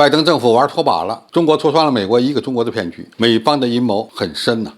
拜登政府玩脱靶了，中国戳穿了美国一个中国的骗局，美方的阴谋很深呐。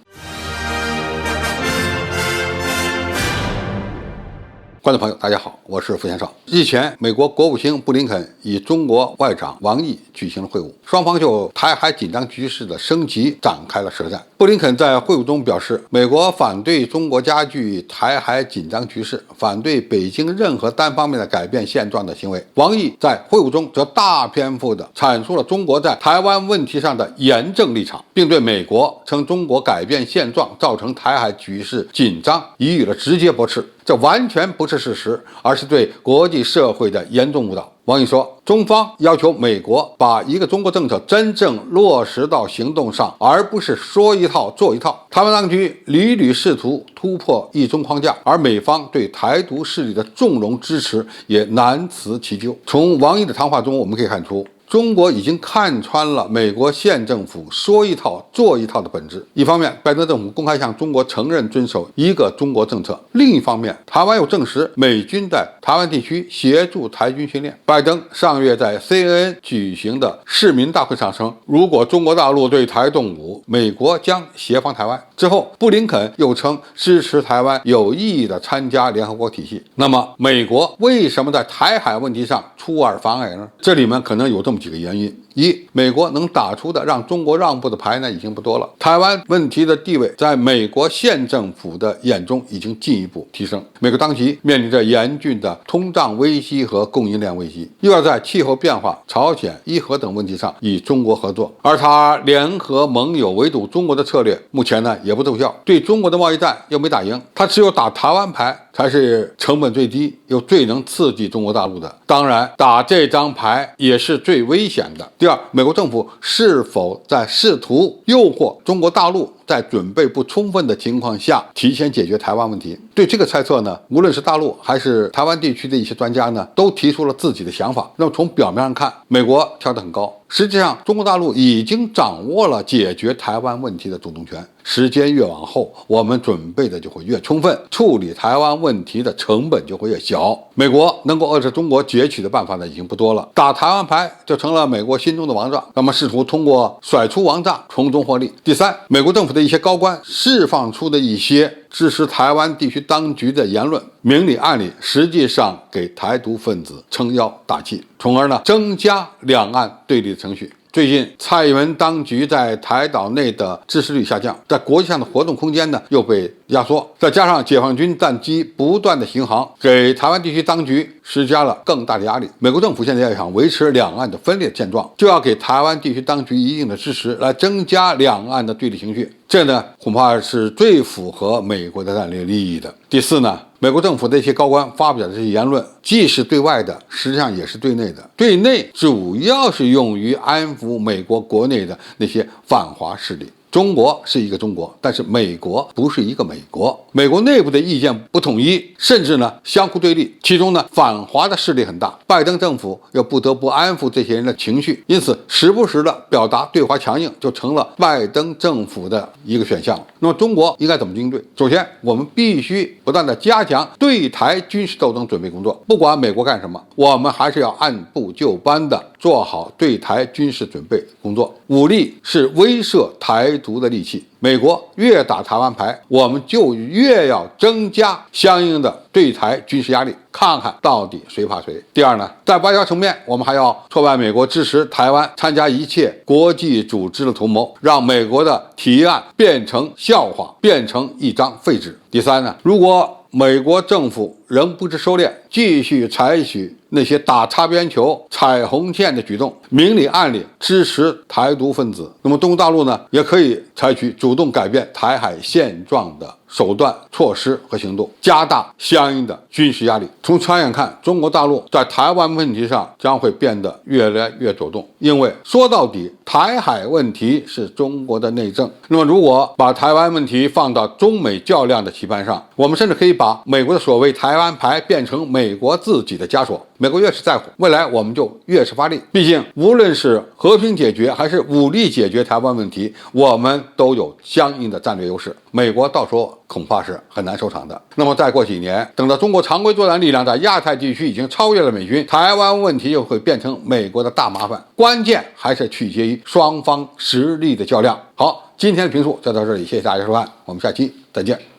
观众朋友，大家好，我是付先生。日前，美国国务卿布林肯与中国外长王毅举行了会晤，双方就台海紧张局势的升级展开了舌战。布林肯在会晤中表示，美国反对中国加剧台海紧张局势，反对北京任何单方面的改变现状的行为。王毅在会晤中则大篇幅地阐述了中国在台湾问题上的严正立场，并对美国称中国改变现状造成台海局势紧张予以了直接驳斥。这完全不是事实，而是对国际社会的严重误导。王毅说，中方要求美国把一个中国政策真正落实到行动上，而不是说一套做一套。台湾当局屡屡试图突破一中框架，而美方对台独势力的纵容支持也难辞其咎。从王毅的谈话中，我们可以看出，中国已经看穿了美国现政府说一套做一套的本质。一方面，拜登政府公开向中国承认遵守一个中国政策；另一方面，台湾又证实美军在台湾地区协助台军训练。拜登上月在 CNN 举行的市民大会上称，如果中国大陆对台动武，美国将协防台湾。之后，布林肯又称支持台湾有意义地参加联合国体系。那么，美国为什么在台海问题上出尔反尔呢？这里面可能有这么几个原因。一，美国能打出的让中国让步的牌呢已经不多了。台湾问题的地位在美国县政府的眼中已经进一步提升。美国当局面临着严峻的通胀危机和供应链危机，又要在气候变化、朝鲜、伊核等问题上与中国合作，而他联合盟友围堵中国的策略目前呢也不奏效，对中国的贸易战又没打赢，他只有打台湾牌才是成本最低又最能刺激中国大陆的。当然，打这张牌也是最危险的。第二，美国政府是否在试图诱惑中国大陆在准备不充分的情况下提前解决台湾问题？对这个猜测呢，无论是大陆还是台湾地区的一些专家呢，都提出了自己的想法。那么从表面上看，美国跳得很高，实际上中国大陆已经掌握了解决台湾问题的主动权。时间越往后，我们准备的就会越充分，处理台湾问题的成本就会越小。美国能够遏制中国攫取的办法呢已经不多了，打台湾牌就成了美国心中的王炸，那么试图通过甩出王炸从中获利。第三，美国政府的一些高官释放出的一些支持台湾地区当局的言论，明里暗里实际上给台独分子撑腰打气，从而呢增加两岸对立的程序。最近蔡英文当局在台岛内的支持率下降，在国际上的活动空间呢又被压缩，再加上解放军战机不断的巡航，给台湾地区当局施加了更大的压力。美国政府现在要想维持两岸的分裂现状，就要给台湾地区当局一定的支持，来增加两岸的对立情绪。这呢恐怕是最符合美国的战略利益的。第四呢，美国政府的一些高官发表的这些言论，既是对外的，实际上也是对内的。对内主要是用于安抚美国国内的那些反华势力。中国是一个中国，但是美国不是一个美国。美国内部的意见不统一，甚至呢相互对立，其中呢反华的势力很大。拜登政府又不得不安抚这些人的情绪，因此时不时的表达对华强硬就成了拜登政府的一个选项。那么中国应该怎么应对？首先，我们必须不断的加强对台军事斗争准备工作，不管美国干什么，我们还是要按部就班的做好对台军事准备工作。武力是威慑台独的利器，美国越打台湾牌，我们就越要增加相应的对台军事压力，看看到底谁怕谁。第二呢，在外交层面，我们还要挫败美国支持台湾参加一切国际组织的图谋，让美国的提案变成笑话，变成一张废纸。第三呢，如果美国政府仍不知收敛，继续采取那些打擦边球、踩红线的举动，明里暗里支持台独分子，那么中国大陆呢，也可以采取主动改变台海现状的手段、措施和行动，加大相应的军事压力。从长远看，中国大陆在台湾问题上将会变得越来越主动，因为说到底，台海问题是中国的内政。那么如果把台湾问题放到中美较量的棋盘上，我们甚至可以把美国的所谓台湾牌变成美国自己的枷锁。美国越是在乎，未来我们就越是发力。毕竟无论是和平解决还是武力解决台湾问题，我们都有相应的战略优势。美国到时候恐怕是很难收场的。那么再过几年，等到中国常规作战力量在亚太地区已经超越了美军，台湾问题又会变成美国的大麻烦。关键还是取决于双方实力的较量。好，今天的评述就到这里，谢谢大家收看，我们下期再见。